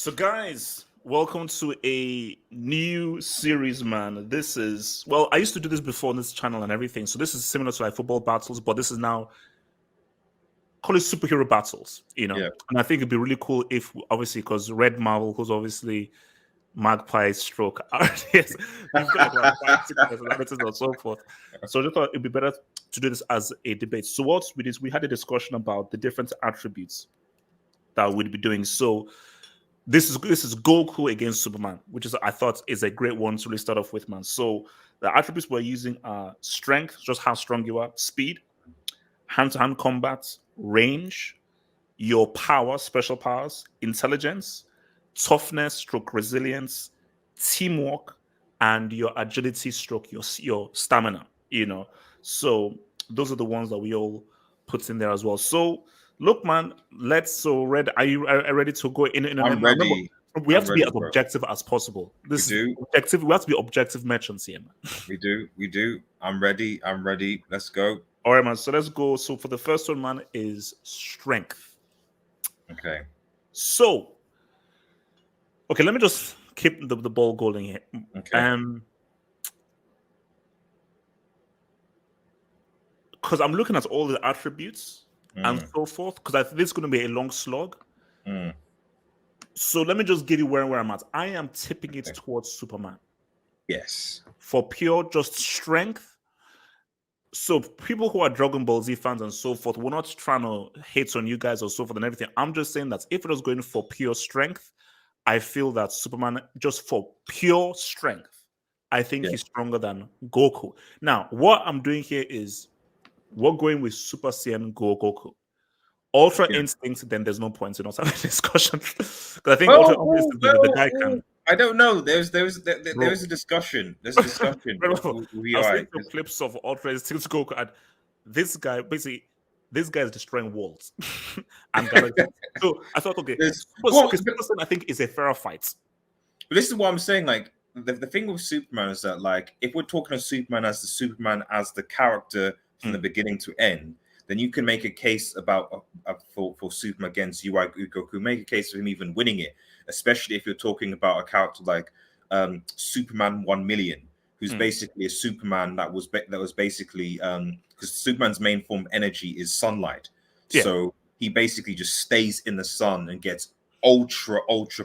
So, guys, welcome to a new series, man. This is, well, I used to do this before on this channel and everything. So, this is similar to like football battles, but this is now call it superhero battles, Yeah. And I think it'd be really cool if, obviously, because Red Marvel, who's obviously Magpie stroke artist, you've got like 5-6 personalities and so forth. So, I just thought it'd be better to do this as a debate. So, what we did is we had a discussion about the different attributes that we'd be doing. So, this is Goku against Superman, which is I thought is a great one to really start off with, man. So the attributes we're using are strength, just how strong you are, speed, hand-to-hand combat, range, your power, special powers, intelligence, toughness, stroke resilience, teamwork, and your agility, stroke your stamina. So those are the ones that we all put in there as well. So look, man, Red, are you ready to go in? I'm ready. We have I'm to be ready, as bro. objective as possible. This We is do. objective. We have to be objective merchants here, man. We do. I'm ready. Let's go. All right, man. So let's go. So for the first one, man, is strength. Okay. So, okay, let me just keep the ball going here. Okay. Because I'm looking at all the attributes and so forth, because I think this is going to be a long slog. So let me just give you where I'm at. I am tipping it towards Superman. Yes. For pure just strength. So people who are Dragon Ball Z fans and so forth, we're not trying to hate on you guys or so forth and everything. I'm just saying that if it was going for pure strength, I feel that Superman, just for pure strength, I think he's stronger than Goku. Now, what I'm doing here is we're going with Super Saiyan Goku. Ultra Instinct, then there's no point in us having a discussion. Because I think Ultra Instinct, the guy can. I don't know. There's a discussion. There's a discussion. I was seeing some clips of Ultra Instinct Goku, and this guy basically, this guy is destroying walls and galaxies. So I thought, okay, Superman, I think, is a fairer fight. But this is what I'm saying. Like the thing with Superman is that, like, if we're talking of Superman as the character from the beginning to end, then you can make a case about for Superman against UI Goku. Make a case for him even winning it, especially if you're talking about a character like Superman 1 million, who's basically a Superman that was basically because Superman's main form of energy is sunlight, so he basically just stays in the sun and gets ultra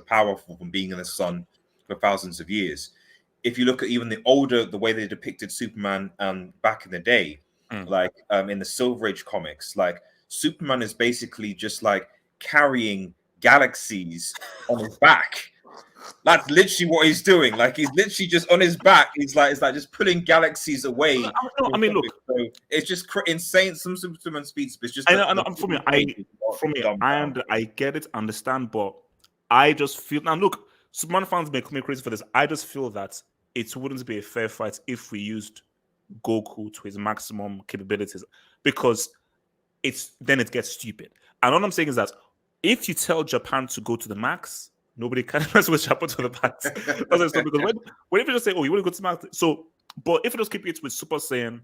powerful from being in the sun for thousands of years. If you look at even the way they depicted Superman back in the day, like in the Silver Age comics, like Superman is basically just like carrying galaxies on his back. That's literally what he's doing. Like he's literally just on his back. It's like just pulling galaxies away. I mean, look, so it's just insane. Some Superman speeds, but it's just. I get it, understand, but I just feel now. Look, Superman fans may come crazy for this. I just feel that it wouldn't be a fair fight if we used Goku to his maximum capabilities, because then it gets stupid. And all I'm saying is that if you tell Japan to go to the max, nobody can mess with Japan to the max. Because when if you just say, "Oh, you want to go to the max," so but if you just keep it with Super Saiyan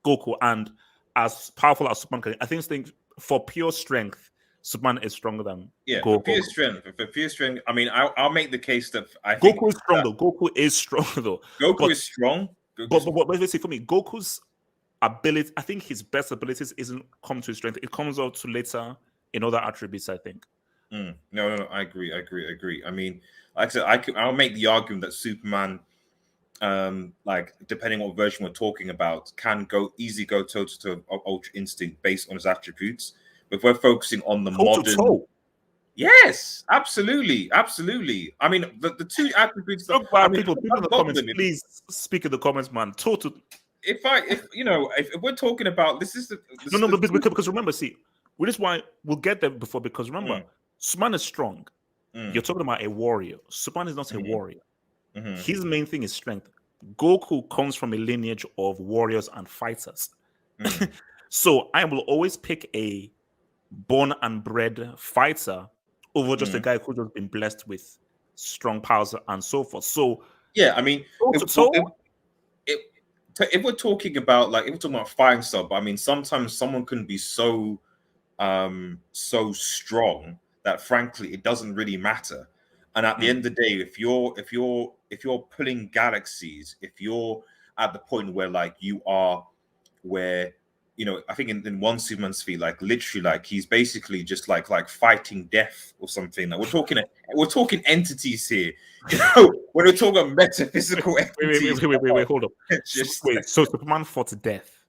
Goku and as powerful as Superman, I think for pure strength, Superman is stronger than Goku. For pure strength. I mean, I'll make the case that Goku is strong though. Goku is strong though. Goku is strong. But let's say for me, Goku's ability, I think his best abilities isn't come to his strength. It comes out to later in other attributes, I think. No, I agree. I mean, like I said, I'll make the argument that Superman, like depending on what version we're talking about, can easily go toe to toe of Ultra Instinct based on his attributes. But if we're focusing on the modern. Yes, absolutely. I mean, the two attributes. People in the comments, please speak in the comments, man. Total. If we're talking about because remember, see, which is why we'll get there before. Because remember, Superman is strong. You're talking about a warrior. Superman is not a warrior. His main thing is strength. Goku comes from a lineage of warriors and fighters. So I will always pick a born and bred fighter over just a guy who's just been blessed with strong powers and so forth. So yeah, I mean, if we're talking about fighting stuff, I mean, sometimes someone can be so strong that frankly it doesn't really matter. And at the end of the day, if you're pulling galaxies, if you're at the point where like you are, where I think in one Superman's feat, like literally, like he's basically just like fighting death or something. Like we're talking entities here. When we're talking metaphysical entities. Wait, hold up. Just So Superman fought to death.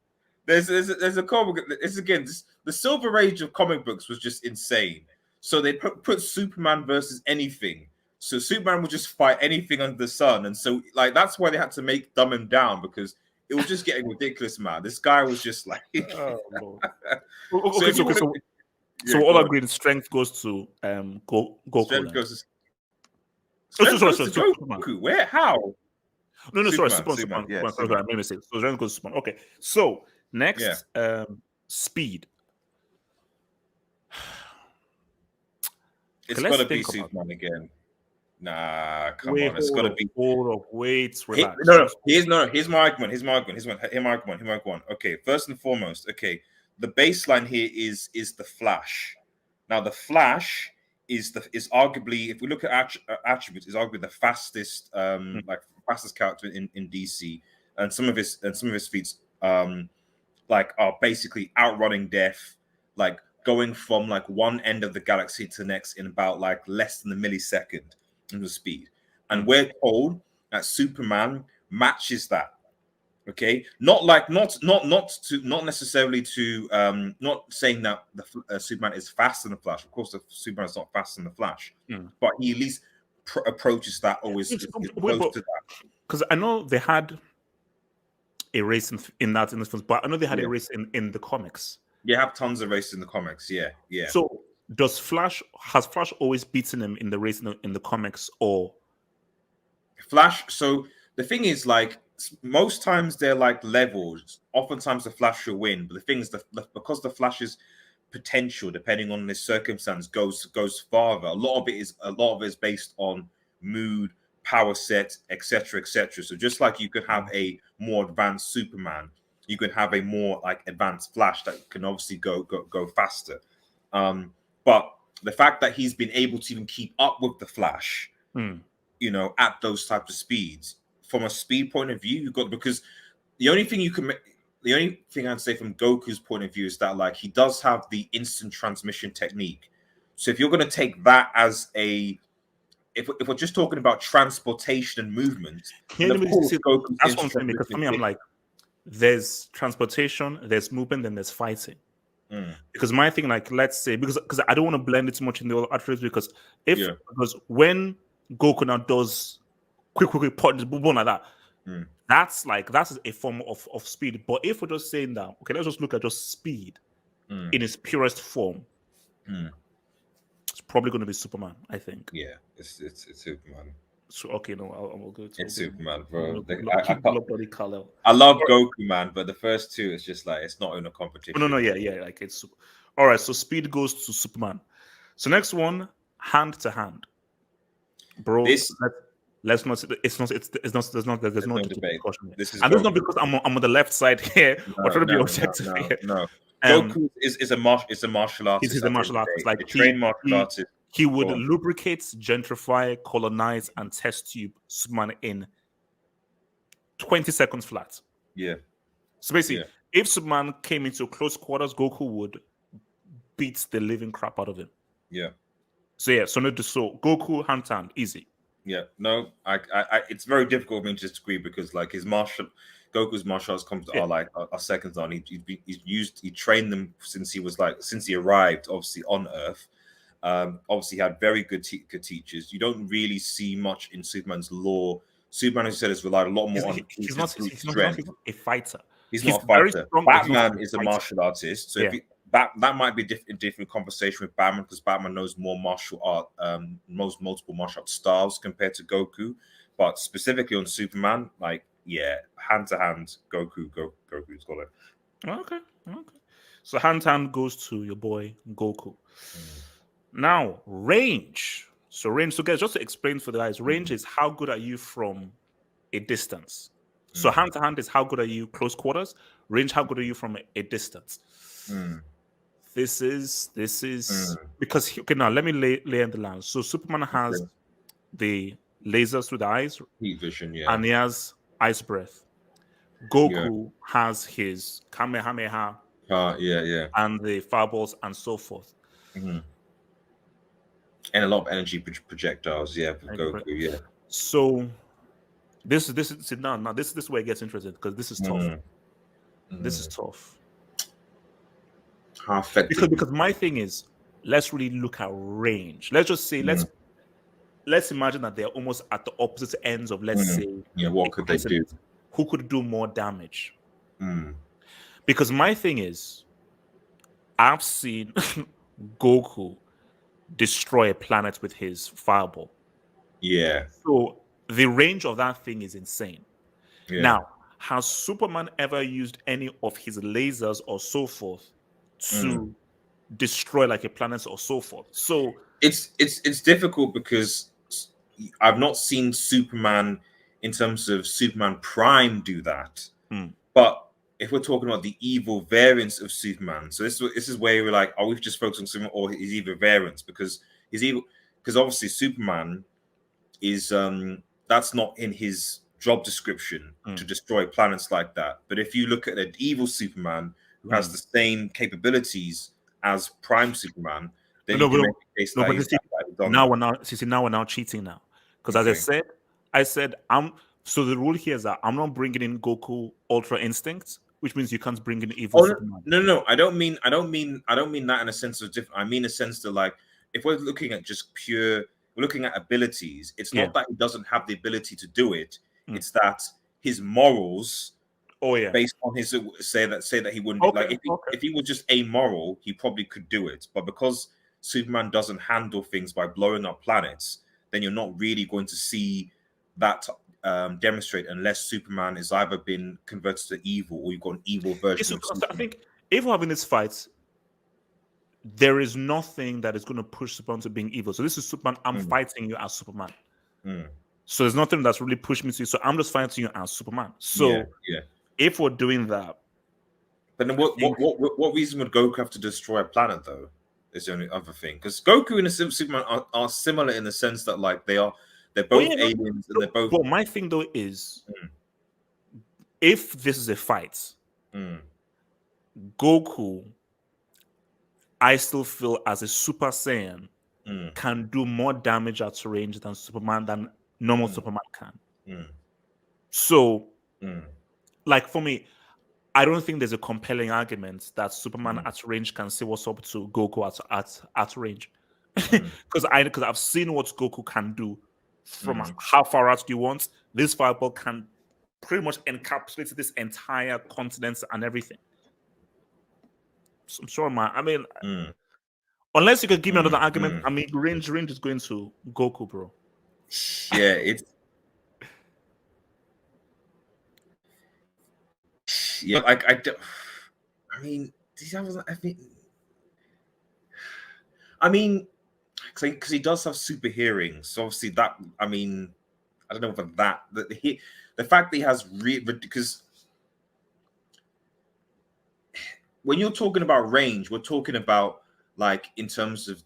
There's a comic. It's again, the Silver Age of comic books was just insane. So they put Superman versus anything. So Superman would just fight anything under the sun, and so like that's why they had to dumb him down, because it was just getting ridiculous, man. This guy was just like, oh Lord. So all agreed, strength goes to Goku. Strength goes to Superman. Goku. Where? How? No, Superman. Yeah, Superman. I made a mistake. So strength goes to Superman. Okay. So next, speed. It's got to be Superman again. Nah, come on. It's got to be. Hold up, wait, relax. Here's my argument. Here's my argument. Okay, first and foremost, the baseline here is the Flash. Now, the Flash is arguably, if we look at attributes, is arguably the fastest, fastest character in DC, and some of his feats, like are basically outrunning death, like going from like one end of the galaxy to the next in about like less than a millisecond in the speed. And we're told that Superman matches that. Okay, not necessarily to not saying that the Superman is faster than the Flash. Of course, the Superman is not faster than the Flash, but he at least approaches that, or is close to that. Because I know they had a race in this film, but I know they had a race in the comics. You have tons of races in the comics, yeah. So has Flash always beaten him in the race in the comics, or Flash? So the thing is, like, most times they're like levels. Oftentimes the Flash will win, but the thing is, because the Flash's potential, depending on his circumstance, goes farther. A lot of it is based on mood, power set, etc. So just like you could have a more advanced Superman, you could have a more like advanced Flash that can obviously go faster. But the fact that he's been able to even keep up with the Flash, at those types of speeds, from a speed point of view, because the only thing I'd say from Goku's point of view is that like he does have the instant transmission technique. So if you're going to take that as if we're just talking about transportation and movement, that's one thing, because for me, I'm like, there's transportation, there's movement, then there's fighting. Because my thing, like, let's say, because I don't want to blend it too much in the other attributes, because when Goku now does quick punch, boom, like that, that's a form of speed. But if we're just saying that, okay, let's just look at just speed in its purest form. It's probably going to be Superman, I think. Yeah, it's Superman. So okay, no, I'll go to it's Superman, bro. I love Goku, man, but the first two, it's just like it's not in a competition. No, like it's all right. So speed goes to Superman. So next one, hand to hand, bro. Let's not. It's not. There's no debate. This is not because I'm on the left side here. Or trying to be objective here. No. Goku is a martial artist. He's a martial artist, like a trained martial artist. He would lubricate, gentrify, colonize, and test tube Superman in 20 seconds flat. Yeah. So basically, if Superman came into close quarters, Goku would beat the living crap out of him. Yeah. So Goku hand to hand, easy. Yeah. No, I it's very difficult for me to disagree, because like Goku's martial arts are seconds on. He trained them since he arrived, obviously on Earth. Obviously, he had very good teachers. You don't really see much in Superman's lore. Superman, as you said, has relied a lot more on he's not a fighter. He's not a fighter. Batman is a martial artist. So that might be a different conversation with Batman, because Batman knows more martial art, multiple martial art styles compared to Goku. But specifically on Superman, like, hand to hand, Goku's got it. Okay. So hand to hand goes to your boy Goku. Now, range. So guys, just to explain for the guys, range is how good are you from a distance. So hand to hand is how good are you close quarters. Range, how good are you from a distance. This is because now let me lay in the land. So Superman has the lasers through the eyes, Heat vision, yeah. and he has ice breath. Yeah. Goku has his Kamehameha Yeah. and the fireballs and so forth. And a lot of energy projectiles, yeah, for Goku, yeah. So this is now this is where it gets interesting, because this is tough. This is tough. How effective? Because my thing is, let's really look at range. Let's just say let's imagine that they're almost at the opposite ends of, let's say, yeah, what could they do? Who could do more damage? Because my thing is, I've seen Goku destroy a planet with his fireball. Yeah. So the range of that thing is insane. Yeah. Now, has Superman ever used any of his lasers or so forth to destroy like a planet or so forth? So it's difficult because I've not seen Superman in terms of Superman Prime do that. But if we're talking about the evil variants of Superman, so this is where we're like, are we just focusing on Superman or his evil variants? Because obviously Superman is that's not in his job description to destroy planets like that. But if you look at an evil Superman who has the same capabilities as Prime Superman, then you can make a case that he's done now that. now we're now cheating now. Because as I said, so the rule here is that I'm not bringing in Goku Ultra Instinct, which means you can't bring in evil Superman. No. I don't mean that in a sense of different. I mean a sense that, like, if we're looking at just we're looking at abilities, it's not that he doesn't have the ability to do it. It's that his morals, based on his say that he wouldn't if he was just amoral, he probably could do it. But because Superman doesn't handle things by blowing up planets, then you're not really going to see that demonstrate unless Superman has either been converted to evil or you've got an evil version of Superman. I think if we're having this fight, there is nothing that is going to push Superman to being evil. So this is Superman. I'm fighting you as Superman. So there's nothing that's really pushed me to. So I'm just fighting you as Superman. So if we're doing that, but then what reason would Goku have to destroy a planet though? Is the only other thing, because Goku and Superman are similar in the sense that, like, they're both aliens and they're both. But my thing though is, if this is a fight, Goku, I still feel as a Super Saiyan can do more damage at range than normal Superman can. So, like, for me, I don't think there's a compelling argument that Superman at range can see what's up to Goku at range, because I've seen what Goku can do from how far out do you want. This fireball can pretty much encapsulate this entire continent and everything. So I'm sure, man. I mean, unless you could give me another argument, I memean, range is going to Goku, bro. Yeah, it's. Yeah, like I mean, because he does have super hearing, so obviously that, I mean, I don't know if the fact that he has because when you're talking about range, we're talking about, like, in terms of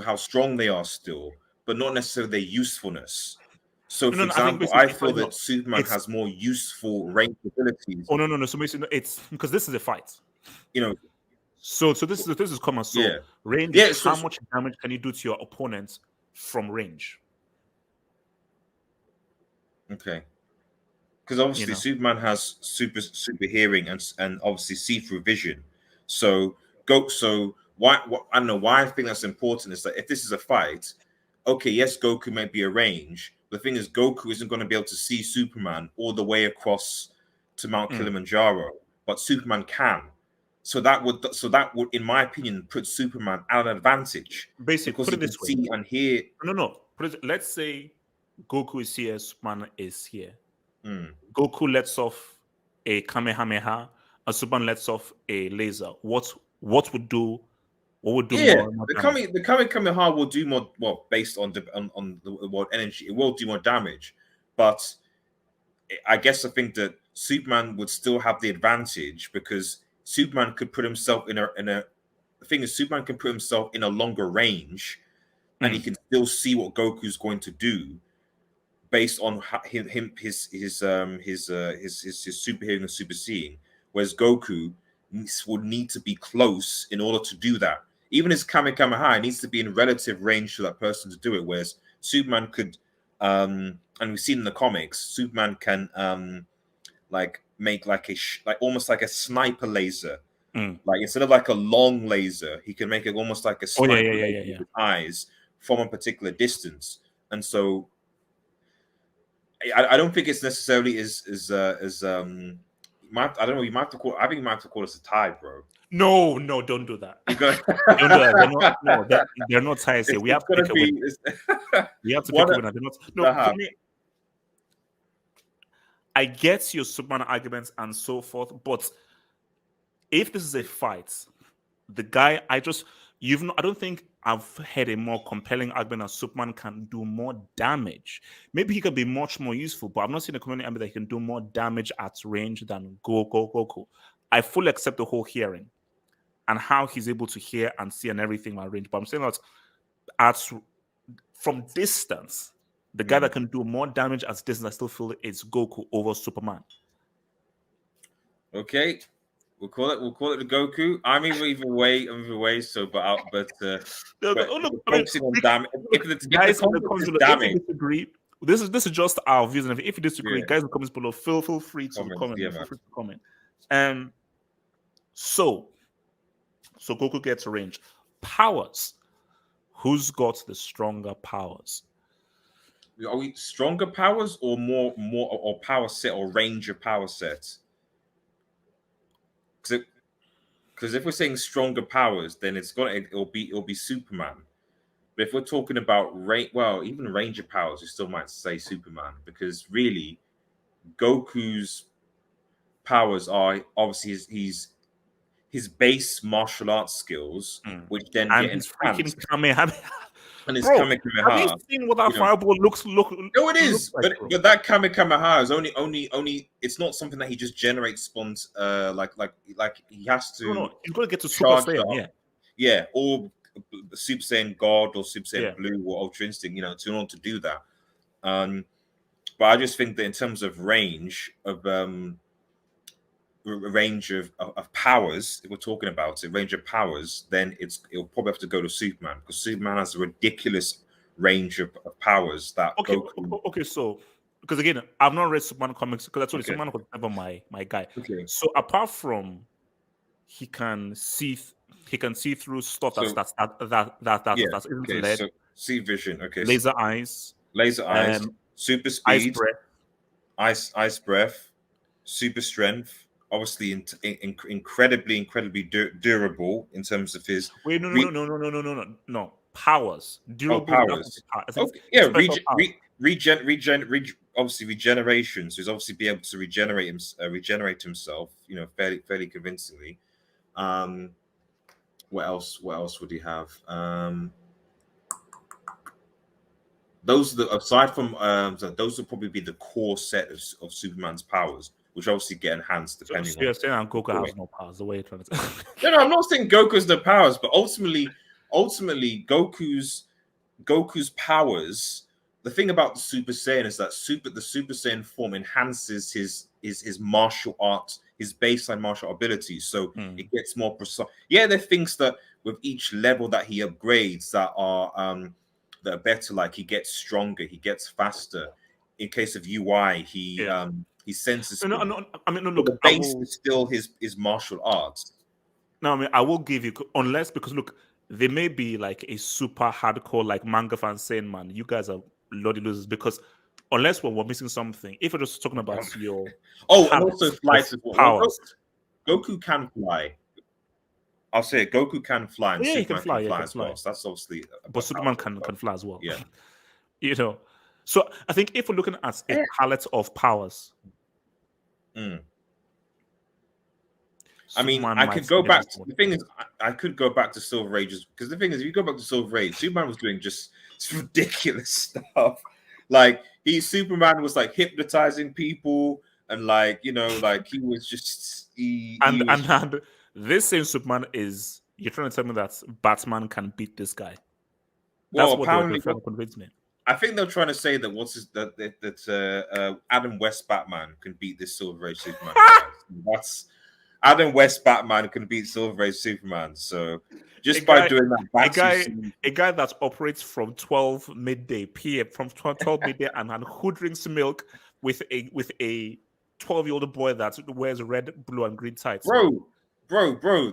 how strong they are still, but not necessarily their usefulness. So, for example, I feel that Superman has more useful range abilities. Oh no! So basically, it's because this is a fight. So this is common. So range is how much damage can you do to your opponent from range? Okay. Because obviously Superman has super hearing and obviously see-through vision. So why I don't know why I think that's important is that if this is a fight, okay, yes, Goku may be a range. The thing is, Goku isn't going to be able to see Superman all the way across to Mount Kilimanjaro, but Superman can. So that would, in my opinion, put Superman at an advantage. Basically, put it this way: see and hear. No. Let's say Goku is here, Superman is here. Goku lets off a Kamehameha, and Superman lets off a laser. What would do? What would do more damage? The Kamehameha will do more. Well, based on the word energy, it will do more damage. But I guess I think that Superman would still have the advantage because Superman could put himself in a. The thing is, Superman can put himself in a longer range and he can still see what Goku's going to do based on his super hearing and super seeing. Whereas Goku would need to be close in order to do that. Even his Kamehameha needs to be in relative range to that person to do it. Whereas Superman could, and we've seen in the comics, Superman can like make like almost like a sniper laser. Like instead of like a long laser, he can make it almost like a sniper laser with his eyes from a particular distance. And so I don't think it's necessarily I don't know. You might have to call. I think you might have to call us a tie, bro. No, don't do that. Because don't do that. They're not ties here. We have to pick a winner. We have to pick a winner. They're not. No, for me, I get your Superman arguments and so forth, but if this is a fight, the guy I don't think I've heard a more compelling argument that Superman can do more damage. Maybe he can be much more useful, but I've not seen a compelling argument that he can do more damage at range than Goku. I fully accept the whole hearing and how he's able to hear and see and everything at range. But I'm saying that from distance, the guy that can do more damage at distance, I still feel it's Goku over Superman. Okay. We'll call it the Goku. I'm either way. So, focusing on damage. Guys, if you disagree, this is just our views. And if you disagree, guys in the comments below, feel free to comment. So Goku gets range. Powers. Who's got the stronger powers? Are we stronger powers or more or power set or range of power sets? Because if we're saying stronger powers, then it'll be Superman. But if we're talking about even range of powers, we still might say Superman, because really Goku's powers are obviously his base martial arts skills, which then get enhanced. And his Kamehameha. Have you seen what that fireball looks? No, it is. Like, but that Kamehameha is only. It's not something that he just generates like he has to. No, he's going to get to Super Saiyan. Yeah, or Super Saiyan God or Super Saiyan Blue or Ultra Instinct. In order to do that. But I just think that in terms of range of powers, if we're talking about it, range of powers, then it'll probably have to go to Superman, because Superman has a ridiculous range of powers that okay, so because again, I've not read Superman comics, because that's what Superman was never my guy. Okay. So apart from he can see through stuff that's LED. So see vision, laser eyes, super speed, ice breath, super strength. Obviously, incredibly durable in terms of his. Wait, no. Powers, durable powers. Obviously regeneration. So he's obviously be able to regenerate himself. Fairly convincingly. What else would he have? Those aside from those would probably be the core set of Superman's powers, which obviously get enhanced depending on. You're saying Goku has no powers, the way you're trying to say. No, I'm not saying Goku has no powers, but ultimately Goku's powers. The thing about the Super Saiyan is that the Super Saiyan form enhances his martial arts, his baseline martial abilities, so it gets more precise. Yeah, there are things that with each level that he upgrades that are better. Like he gets stronger, he gets faster. In case of UI, he senses. No. Look, the base is still his martial arts. No, I will give you, because look, they may be like a super hardcore like manga fan saying, man, you guys are bloody losers, because unless we're missing something. If we're just talking about your and also flight as well. Goku can fly. I'll say it, Goku can fly, and Superman can fly as well. So that's obviously, but Superman can fly as well. Yeah. So I think if we're looking at a palette of powers, I mean, I could go back. The thing is, I could go back to Silver Age, because the thing is, if you go back to Silver Age, Superman was doing just ridiculous stuff. Like Superman was like hypnotizing people, and like he was just. And this same Superman is. You're trying to tell me that Batman can beat this guy? That's Well, what they're apparently, trying to convince me. I think they're trying to say that Adam West Batman can beat this Silver Age Superman. That's Adam West Batman can beat Silver Age Superman. So just by doing that, a guy that operates from 12 midday p.m. from 12 midday and who drinks milk with a 12-year-old boy that wears red, blue, and green tights. Bro.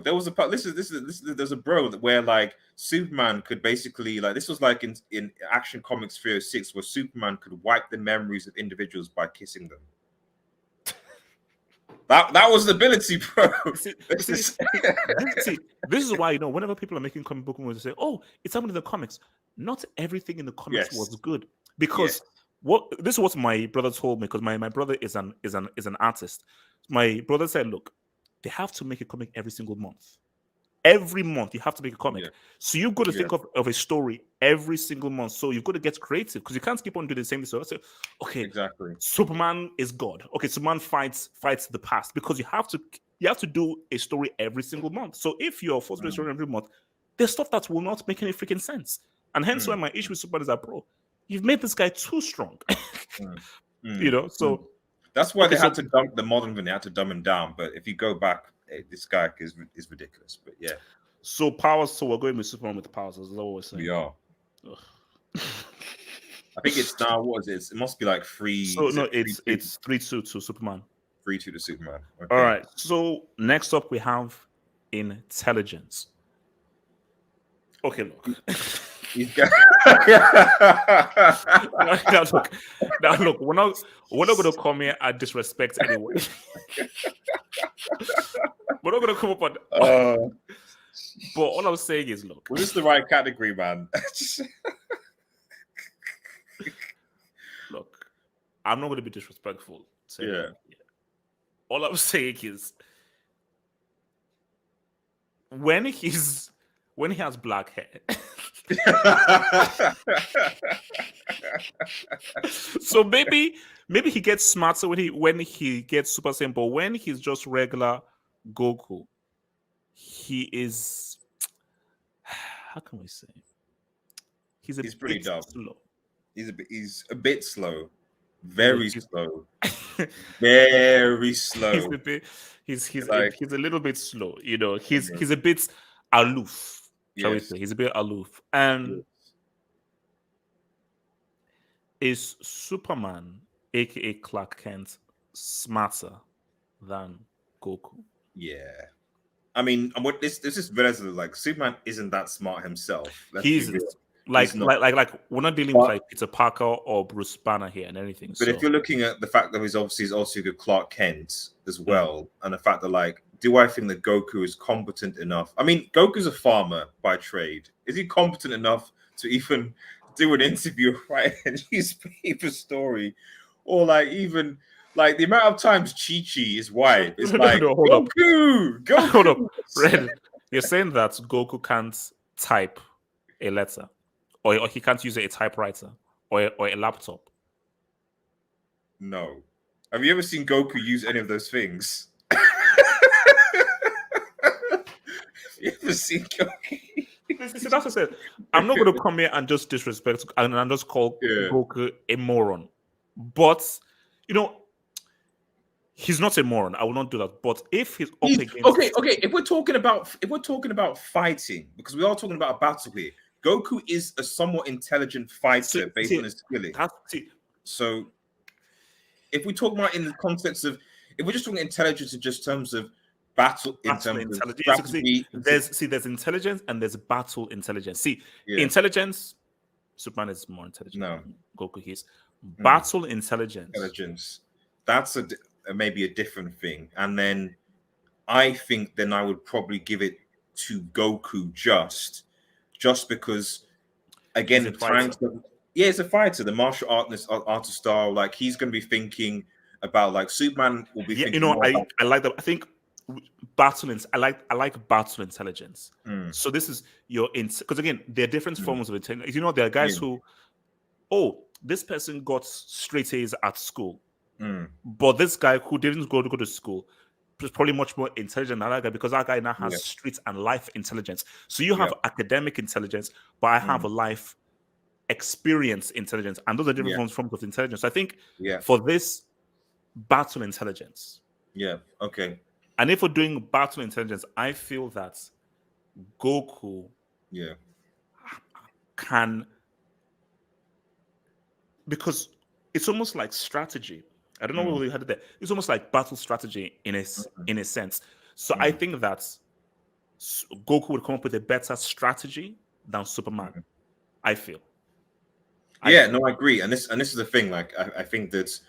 There was a part. This is there's a bro where like Superman could basically like this was like in Action Comics 306 where Superman could wipe the memories of individuals by kissing them. That was the ability, bro. This is why, you know, whenever people are making comic book movies, they say, "Oh, it's happened in the comics." Not everything in the comics was good, because this is what my brother told me. Because my brother is an artist. My brother said, "Look, they have to make a comic every single month. Every month you have to make a comic. So you've got to think of a story every single month. So you've got to get creative because you can't keep on doing the same thing." So I say, okay, exactly. Superman is God. Okay, Superman fights the past, because you have to do a story every single month. So if you're forced to do a story every month, there's stuff that will not make any freaking sense. And hence why my issue with Superman is that, bro, you've made this guy too strong. You know, so that's why they had to dump the modern one. They had to dumb him down. But if you go back, this guy is ridiculous. But yeah. So powers. So we're going with Superman with powers. Is that what we're saying? We are. I think it's now. What is it? It must be like 3. So no, it's 3-2 to Superman. 3-2 to Superman. Okay. All right. So next up we have intelligence. Okay, look. now look, we're not going to come here and disrespect anyone. We're not going to come up on. But all I'm saying is, look. Well, this is the right category, man. Look, I'm not going to be disrespectful. All I'm saying is, when he has black hair. So maybe he gets smarter when he gets Super Saiyan, but when he's just regular Goku, he is, how can we say, he's pretty dumb. Slow. He's a bit slow, very slow, very slow. He's a little bit slow. You know, he's a bit aloof. Shall we say? He's a bit aloof. And is Superman, aka Clark Kent, smarter than Goku? Yeah. I mean, this is relatively like Superman isn't that smart himself. He's like we're not dealing with like Peter Parker or Bruce Banner here and anything. But if you're looking at the fact that he's also a good Clark Kent as well, and the fact that like, do I think that Goku is competent enough? I mean, Goku's a farmer by trade. Is he competent enough to even do an interview, write a newspaper story, or like even like the amount of times Chi-Chi, his wife, is like, Goku! Hold up. Red, you're saying that Goku can't type a letter, or he can't use a typewriter or a laptop? No. Have you ever seen Goku use any of those things? You ever seen Goku? See, that's what I said. I'm not going to come here and just disrespect and just call Goku a moron. But, you know, he's not a moron. I will not do that. But if he's up against... Okay. If we're talking about fighting, because we are talking about a battle here, Goku is a somewhat intelligent fighter based on his skilling. So, if we talk about in the context of, if we're just talking intelligence in just terms of battle in terms of strategy, there's intelligence and there's battle intelligence. Intelligence, Superman is more intelligent than Goku is. Battle intelligence, that's maybe a different thing. And then I think then I would probably give it to Goku just because, again, it's a fighter, the martial artist style. Like, he's going to be thinking about, like, Superman will be thinking. I like that. I think I like battle intelligence. So this is because again, there are different forms of intelligence. You know, there are guys who, this person got straight A's at school, but this guy who didn't go to school is probably much more intelligent than that guy, because that guy now has street and life intelligence. So you have academic intelligence, but I have a life experience intelligence, and those are different Yeah. forms of intelligence. So I think Yeah. for this, battle intelligence, Yeah. Okay. and if we're doing battle intelligence, I feel that Goku Yeah. can, because it's almost like strategy. I don't know Mm, whether you had it there. It's almost like battle strategy mm, in a sense. So I mm, think that Goku would come up with a better strategy than Superman. mm. I feel. I Yeah, feel. no, I agree. And this is the thing. Like, I think that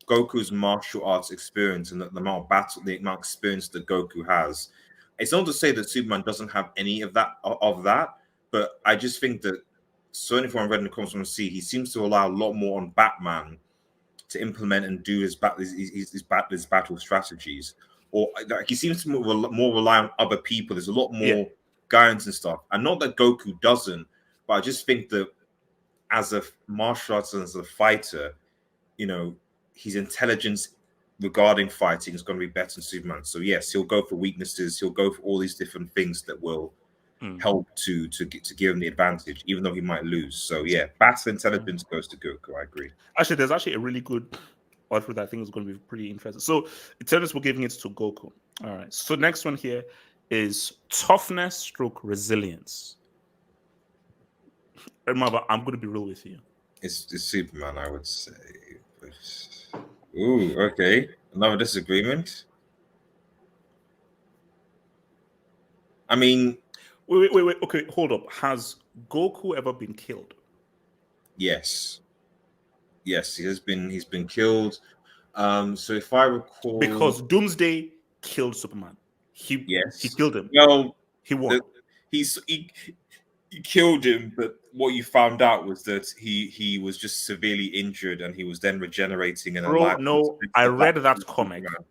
Goku's martial arts experience and the amount of battle, the amount of experience that Goku has. It's not to say that Superman doesn't have any of that, but I just think that certainly from what I read in the comics from C, he seems to allow a lot more on Batman to implement and do his battle strategies. Or like, he seems to more rely on other people. There's a lot Yeah. more guidance and stuff. And not that Goku doesn't, but I just think that as a martial artist and as a fighter, you know, his intelligence regarding fighting is going to be better than Superman. So yes, he'll go for weaknesses. He'll go for all these different things that will Mm. help to give him the advantage, even though he might lose. So yeah, battle intelligence goes to Goku. I agree. Actually, there's actually a really good outfit that I think is going to be pretty interesting. So intelligence, we're giving it to Goku. All right. So next one here is toughness stroke resilience. Remember, I'm going to be real with you. It's Superman, I would say. Ooh, okay. Another disagreement. I mean, Wait. Okay, hold up. Has Goku ever been killed? yes. Yes, he's been killed. So if I recall, Because Doomsday killed Superman. He yes. killed him. Well, He won. the, he's he killed him, but what you found out was that he was just severely injured and he was then regenerating and Bro, alive. no, It's I the black read that comic. Superman.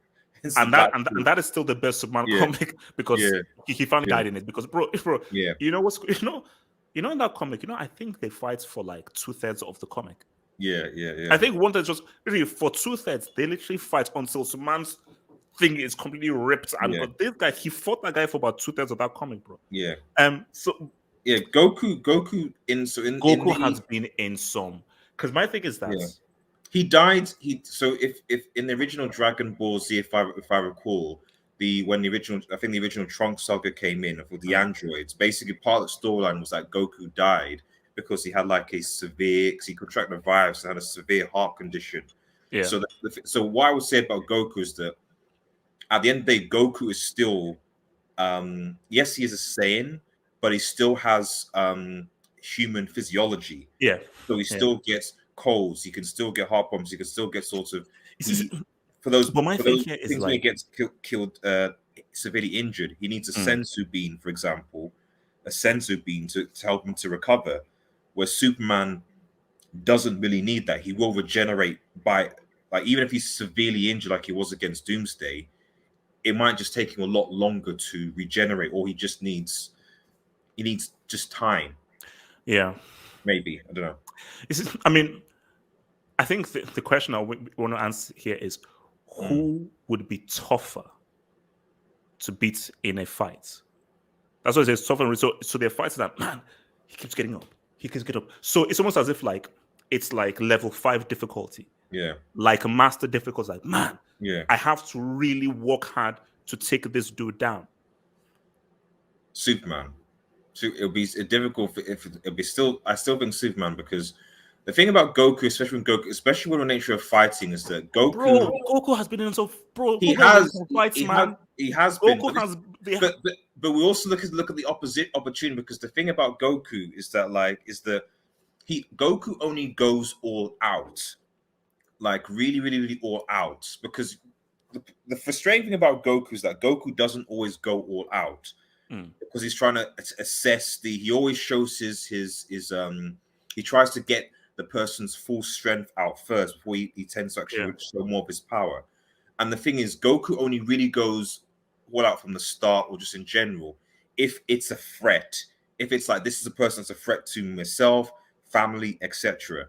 It's the And black and that is still the best Superman yeah, comic because yeah, he finally yeah, died in it. Because bro, yeah, you know what's in that comic, I think they fight for like 2/3 of the comic. yeah. I think 1/3 just really for 2/3, they literally fight until Superman's thing is completely ripped. And Yeah, because this guy, he fought that guy for about 2/3 of that comic, bro. yeah, So yeah. Goku in Goku the has been in some, because my thing is that yeah. He died. If in the original Dragon Ball Z, if I recall, the original Trunks saga came in for the androids. Basically, part of the storyline was that Goku died because he had like a severe, because he contracted a virus and had a severe heart condition. yeah, So what I would say about Goku is that at the end of the day, Goku is still yes, he is a Saiyan, but he still has human physiology. yeah, So he yeah. still gets colds. He can still get heart problems. He can still get sort of It's he just- for but my thing those here is things when he like, gets killed severely injured. He needs a mm, sensu bean, for example, a sensu bean to help him to recover. Where Superman doesn't really need that. He will regenerate by like even if he's severely injured, like he was against Doomsday. It might just take him a lot longer to regenerate, or he needs just time. yeah. Maybe I don't know. I mean, I think the question I want to answer here is Mm. who would be tougher to beat in a fight? That's why it says tougher. So they're fighting that, man, he keeps getting up. He keeps getting up. So it's almost as if like it's like level 5 difficulty, Yeah, like a master difficulty. Like, man, yeah. I have to really work hard to take this dude down. Superman. So it'll be difficult if it'll be still. I still think Superman because the thing about Goku, especially with the nature of fighting, is that Goku Bro, Goku has been in some he Goku has been in has some fights, man. he has been, Goku has but we also look at the opposite opportunity because the thing about Goku is that he Goku only goes all out, like really all out because the frustrating thing about Goku is that Goku doesn't always go all out Mm, because he's trying to assess he always shows he tries to get the person's full strength out first before he tends to yeah. actually show more of his power. And the thing is, Goku only really goes all out from the start or just in general if it's a threat. If it's like this is a person that's a threat to myself, family, etc.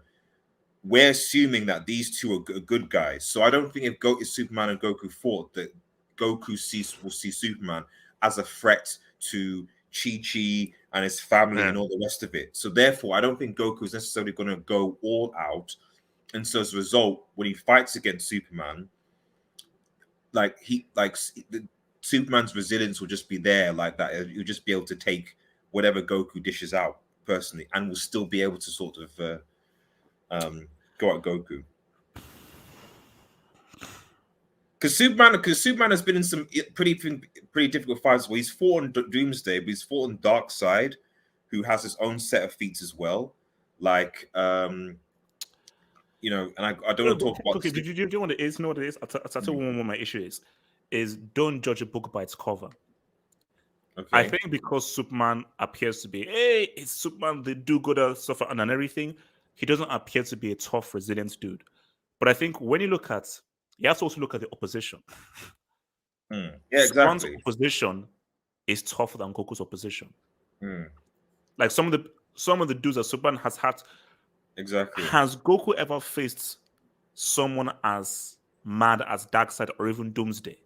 We're assuming that these two are good guys. So I don't think if Superman and Goku fought, that will see Superman as a threat to Chi-Chi and his family and all the rest of it. So therefore, I don't think Goku is necessarily going to go all out. And so as a result, when he fights against Superman, Superman's resilience will just be there like that. He'll just be able to take whatever Goku dishes out personally, and will still be able to sort of go at Goku. Because Superman has been in some pretty difficult fights where he's fought on Doomsday, but he's fought on Darkseid, who has his own set of feats as well. Like, and I don't want to talk about. Okay, do you want to is? Know what it is? I'll tell you what my issue is don't judge a book by its cover. Okay. I think because Superman appears to be, hey, it's Superman, the do-gooder stuff and everything, he doesn't appear to be a tough, resilient dude. But I think when you look at, you have to also look at the opposition. Yeah, exactly. Superman's opposition is tougher than Goku's opposition. Like some of the dudes that Superman has had. Exactly. Has Goku ever faced someone as mad as Darkseid or even Doomsday?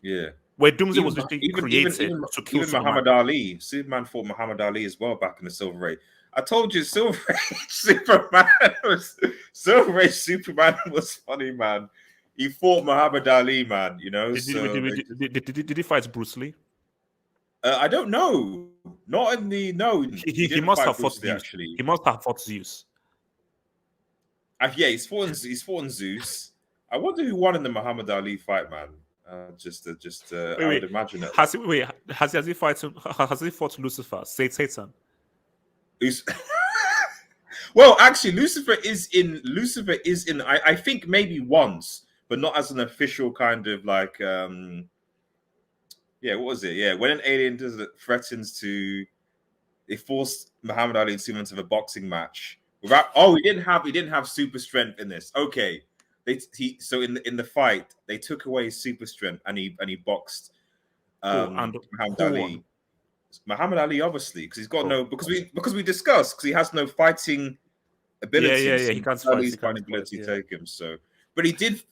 Yeah. Where Doomsday was literally created to kill Superman. Muhammad Ali. Superman fought Muhammad Ali as well back in the Silver Age. I told you, Silver Age Superman was funny, man. He fought Muhammad Ali, man. Did he fight Bruce Lee? I don't know. Not in the He must have fought Zeus. Actually. He must have fought Zeus. Yeah, he's fought in Zeus. I wonder who won in the Muhammad Ali fight, man. I would imagine it. Has he fought Lucifer? Satan. Well, actually, Lucifer is in. I think maybe once, but not as an official kind of like. What was it? Yeah, when an alien threatens to, they forced Muhammad Ali and Superman to have a boxing match. He didn't have super strength in this. Okay. So in the fight they took away his super strength and he boxed Muhammad Ali. Muhammad Ali, obviously, because he's got because we discussed, because he has no fighting ability. Yeah. He can't fight. His fighting ability take him. So, but he did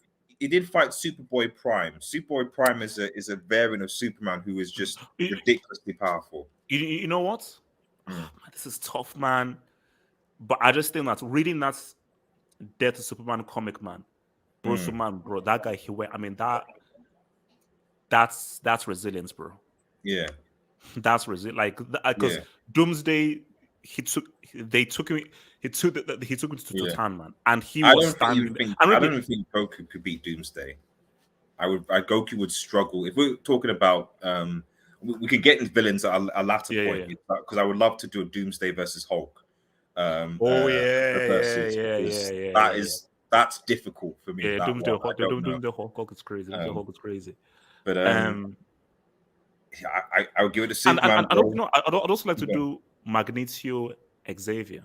fight Superboy Prime. Superboy Prime is a variant of Superman who is just ridiculously powerful. You know what? This is tough, man. But I just think that reading that Death of Superman comic, man, Superman, bro, that guy he went. I mean that's resilience, bro. Yeah, that's resilient. Like because Doomsday, he took him to Titan, man, and he was standing. I don't even think Goku could beat Doomsday. Goku would struggle if we're talking about. We could get into villains at a later point because I would love to do a Doomsday versus Hulk. That's difficult for me. Yeah, Doomsday Hulk is crazy. Hulk is crazy. But I would give it to Superman. I'd also like to do Magneto Xavier.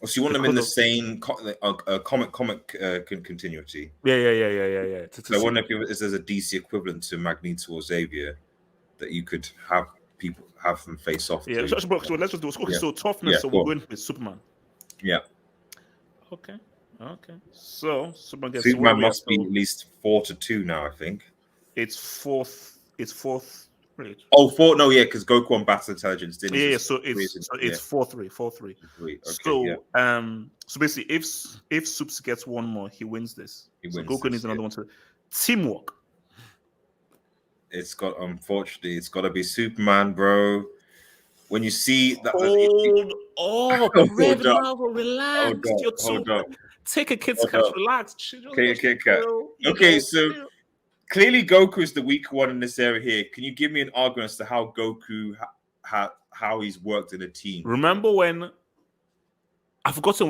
So you want them in the same comic continuity? Yeah. So I wonder if there's a DC equivalent to Magneto or Xavier that you could have people have them face off. Yeah, so let's just do it. Okay, so toughness. So we're going with Superman. Yeah. Okay. So Superman must be at least 4-2 now. I think it's fourth. Right. Oh, 4. No, yeah, because Goku on Battle Intelligence didn't. Yeah. So it's 4-3. 4-3. Okay, so basically, if Supes gets one more, he wins this. Goku needs another one to teamwork. Unfortunately, it's got to be Superman, bro. When you see that, Red Marvel, relax. Hold up. Take a Kit Kat, relax. Okay, so clearly Goku is the weaker one in this area here. Can you give me an argument as to how Goku, how he's worked in a team? Remember when I've forgotten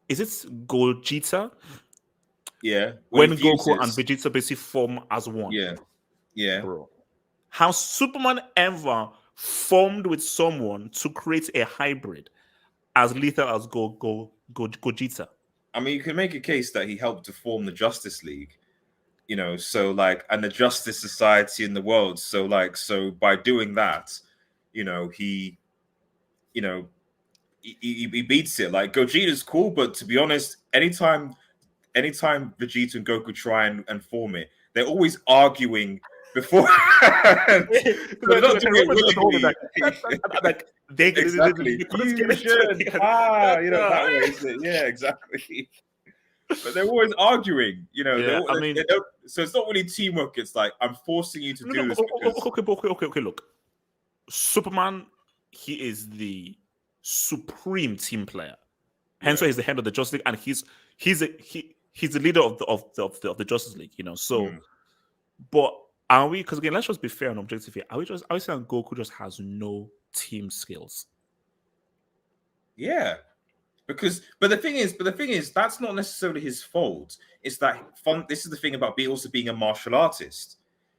is it Gogeta? Yeah. When Goku and Vegeta basically form as one. Yeah. Bro. How Superman ever formed with someone to create a hybrid as lethal as Gogeta. I mean, you can make a case that he helped to form the Justice League, so and the Justice Society in the world. So by doing that, he beats it. Like Gogeta's cool, but to be honest, anytime Vegeta and Goku try and form it, they're always arguing before. They're not doing it willingly. Like they Exactly. couldn't get Fusion. it. That way, is it? Yeah, exactly. But they're always arguing, Yeah, I mean, they don't, so it's not really teamwork. It's like, I'm forcing you to do this. Okay, look. Superman, he is the supreme team player. Hence why he's the head of the Justice League, and he's the leader of the Justice League, So, but are we? Because again, let's just be fair and objective here. Are we saying Goku just has no team skills? Yeah. But the thing is, that's not necessarily his fault. It's that fun. This is the thing about also being a martial artist,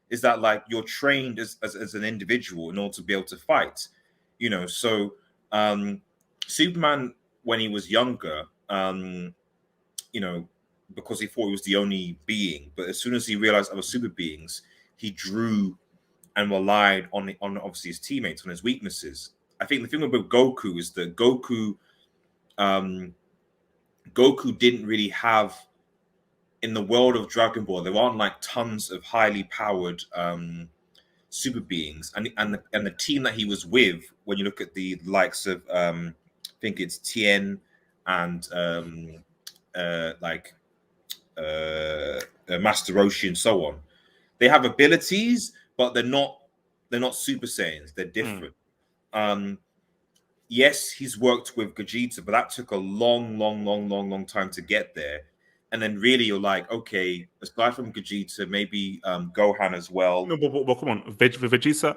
is that like you're trained as an individual in order to be able to fight. So Superman, when he was younger, because he thought he was the only being, but as soon as he realized other super beings, he drew and relied on obviously his teammates, on his weaknesses. I think the thing about Goku is that Goku didn't really have, in the world of Dragon Ball, there aren't like tons of highly powered super beings, and the team that he was with, when you look at the likes of I think it's Tien and Master Roshi and so on, they have abilities, but they're not Super Saiyans. They're different. Yes, he's worked with Vegeta, but that took a long time to get there. And then really you're like, okay, aside from Vegeta, maybe Gohan as well. No, but come on, Vegeta.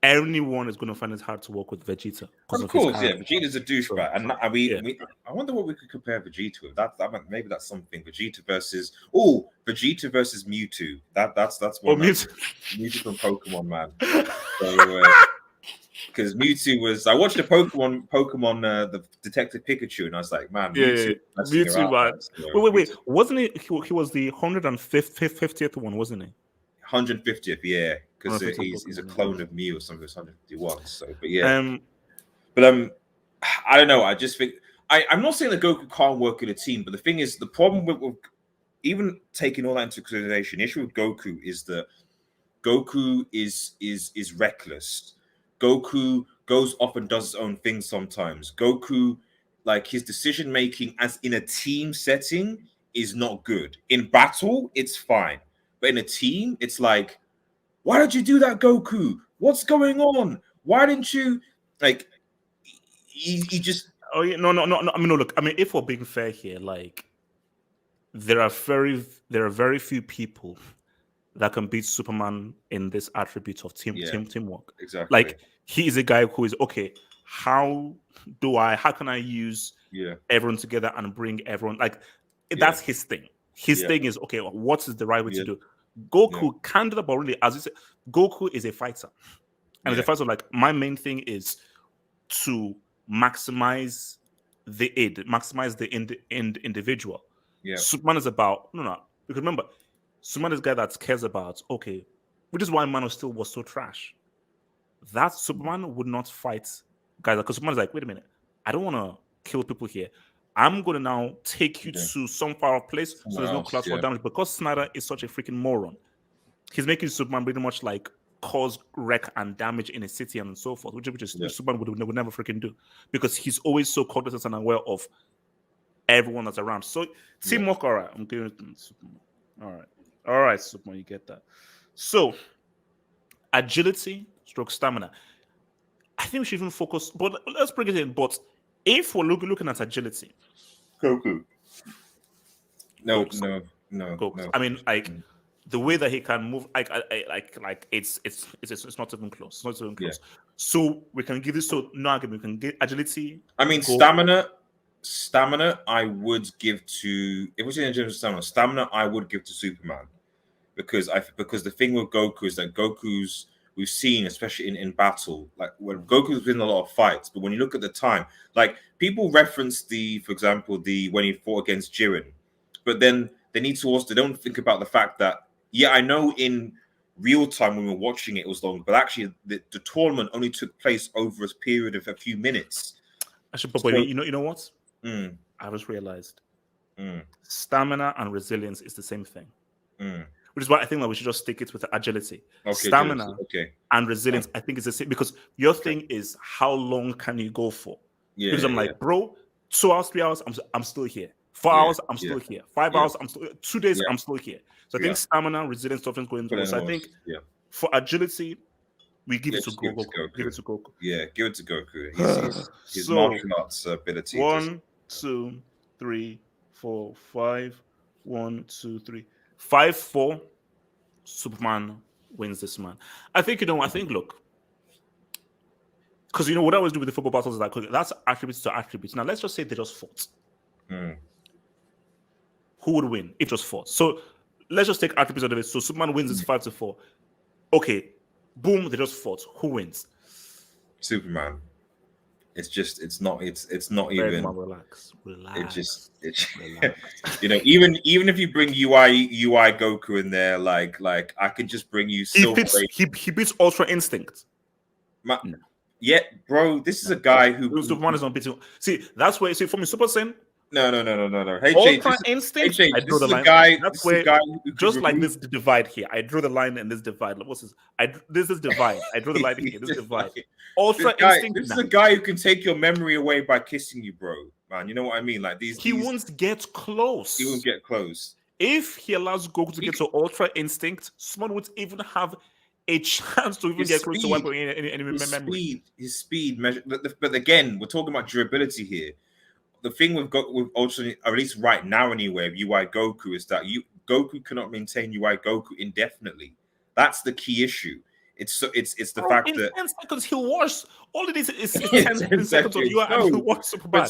Anyone is going to find it hard to work with Vegeta. Of course, yeah. Vegeta's a douchebag, and I wonder what we could compare Vegeta with. Maybe that's something. Vegeta versus Mewtwo. That's one. Mewtwo from Pokemon, man. So, because Mewtwo was, I watched the Pokemon the Detective Pikachu, and I was like, man, Mewtwo, man. Wait, wasn't it? He was the 150th one, wasn't he? 150th, yeah, because he's a clone of Mew or something. 151. So, but yeah, I don't know. I just think I'm not saying that Goku can't work in a team, but the thing is, the problem with even taking all that into consideration, the issue with Goku is that Goku is reckless. Goku goes off and does his own thing sometimes. Goku, like, his decision making as in a team setting is not good. In battle, it's fine. But in a team, it's like, why did you do that, Goku? What's going on? Why didn't you, like, he just... Oh, yeah, no. I mean, no, look, I mean, if we're being fair here, like, there are very few people that can beat Superman in this attribute of teamwork. Exactly. Like, he is a guy who is, okay, how can I use everyone together and bring everyone, like, that's his thing. His thing is, okay, what is the right way to do? Goku can do that, but really, as you said, Goku is a fighter. And as a fighter, like, my main thing is to maximize the individual. Yeah. Superman is about, because remember, Superman is a guy that cares about, okay, which is why Man of Steel was so trash. That Superman would not fight guys, because Superman is like, wait a minute, I don't want to kill people here. I'm going to now take you to some far off place so there's no collateral damage. Because Snyder is such a freaking moron, he's making Superman pretty much like cause wreck and damage in a city and so forth, which is Superman would never freaking do, because he's always so cognizant and aware of everyone that's around. So teamwork, all right. I'm giving it Superman. All right, Superman, you get that. So agility, stroke stamina. I think we should even focus, but let's bring it in. But if we're looking at agility, Goku. No. I mean, like, the way that he can move, like it's not even close. It's not even close. Yeah. So we can give this. So no argument. We can get agility. I mean, stamina. I would give to, if we're in terms of stamina, I would give to Superman, because the thing with Goku is that we've seen, especially in battle, like when Goku's been in a lot of fights, but when you look at the time, like, people reference for example, when he fought against Jiren, but then they don't think about the fact that, I know in real time when we were watching it was long, but actually the tournament only took place over a period of a few minutes. Actually, but you know what? I just realized stamina and resilience is the same thing. which is why I think that we should just stick it with agility, Okay, stamina, okay. and resilience. I think it's the same because your thing is how long can you go for? Yeah, Because I'm like, bro, 2 hours, 3 hours, I'm still here. 4 Yeah, hours, I'm still here. 5 hours, I'm still 2 days, Yeah. I'm still here. So I think stamina, resilience, something's going to. So I think for agility, we give it to Goku. Give it to Goku. Yeah, give it to Goku. His martial arts ability. 1, 2, 3, 4, 5. 1, 2, 3, 5, 4. Superman wins this man. I think look, because what I always do with the football battles is that that's attributes to attributes. Now let's just say they just fought. Who would win if just fought? So let's just take attributes out of it. So Superman wins it's 5-4. Okay, boom, they just fought. Who wins? Superman. It's not even. Relax. Relax. Even if you bring UI Goku in there, like I can just bring you. He beats Ultra Instinct. No. Yeah, bro, this is a guy who Superman is unbeatable. See, that's where for me, Super Saiyan. No. Hey, Ultra Instinct. I drew the line. That's where, just like this divide here. I drew the line in this divide. What's this? This is divide. I drew the line here. This divide. Ultra Instinct. This is a guy who can take your memory away by kissing you, bro. Man, you know what I mean? Like he won't get close. He won't get close. If he allows Goku to get to Ultra Instinct, someone would even have a chance to even get close to wipe away any memory. His speed measure. But again, we're talking about durability here. The thing with Ultra, or at least right now anyway, of UI Goku is that Goku cannot maintain UI Goku indefinitely. That's the key issue. It's the fact that 10 seconds he'll wash. All it is 10 seconds of UI and he'll wash super bad.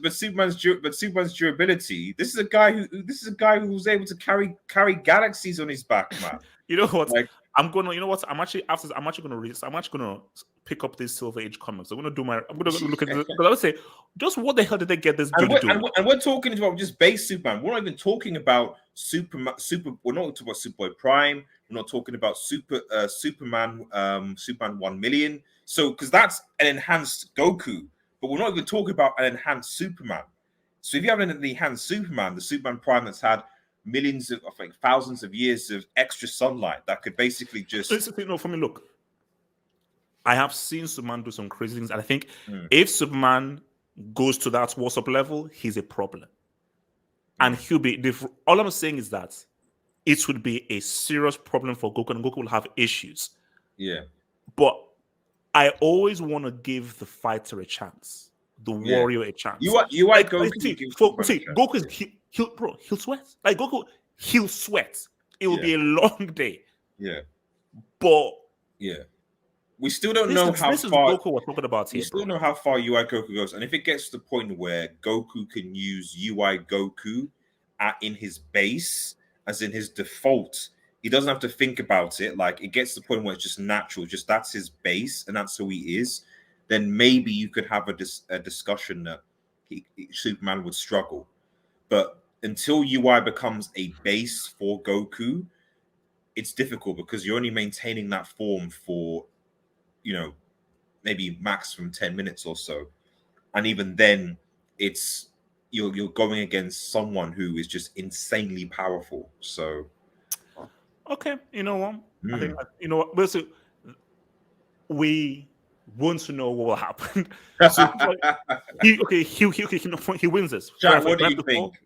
But Superman's durability. This is a guy who was able to carry galaxies on his back, man. You know what? I'm actually gonna pick up these Silver Age comics. I'm gonna look at this because I would say, just what the hell did they get this dude to do? And we're talking about just base Superman. We're not even talking about Superman. We're not talking about Superboy Prime. We're not talking about Superman 1 million. So because that's an enhanced Goku, but we're not even talking about an enhanced Superman. So if you have an enhanced Superman, the Superman Prime that's had millions of, thousands of years of extra sunlight that could basically just. For me, look, I have seen Superman do some crazy things, and I think if Superman goes to that what's up level, he's a problem, and he'll be. All I'm saying is that it would be a serious problem for Goku, and Goku will have issues. Yeah, but I always want to give the fighter a chance, the warrior a chance. You like Goku. See, Goku is he'll sweat. Like Goku, he'll sweat. It will be a long day. Yeah, but we still don't know how far Goku we're talking about here. We still don't know how far UI Goku goes, and if it gets to the point where Goku can use UI Goku in his base, as in his default, he doesn't have to think about it. Like it gets to the point where it's just natural, just that's his base, and that's who he is. Then maybe you could have a discussion that Superman would struggle, but until UI becomes a base for Goku, it's difficult because you're only maintaining that form for, maybe maximum 10 minutes or so. And even then, it's you're going against someone who is just insanely powerful. So, okay, you know what? I think basically we want to know what will happen. So, he wins this. Jack, what do you think?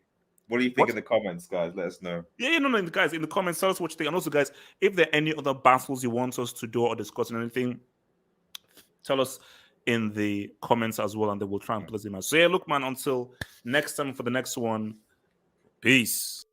What do you think in the comments, guys? Let us know. Guys, in the comments, tell us what you think. And also, guys, if there are any other battles you want us to do or discuss or anything, tell us in the comments as well, and then we'll try and place them out. So look, man, until next time for the next one, peace.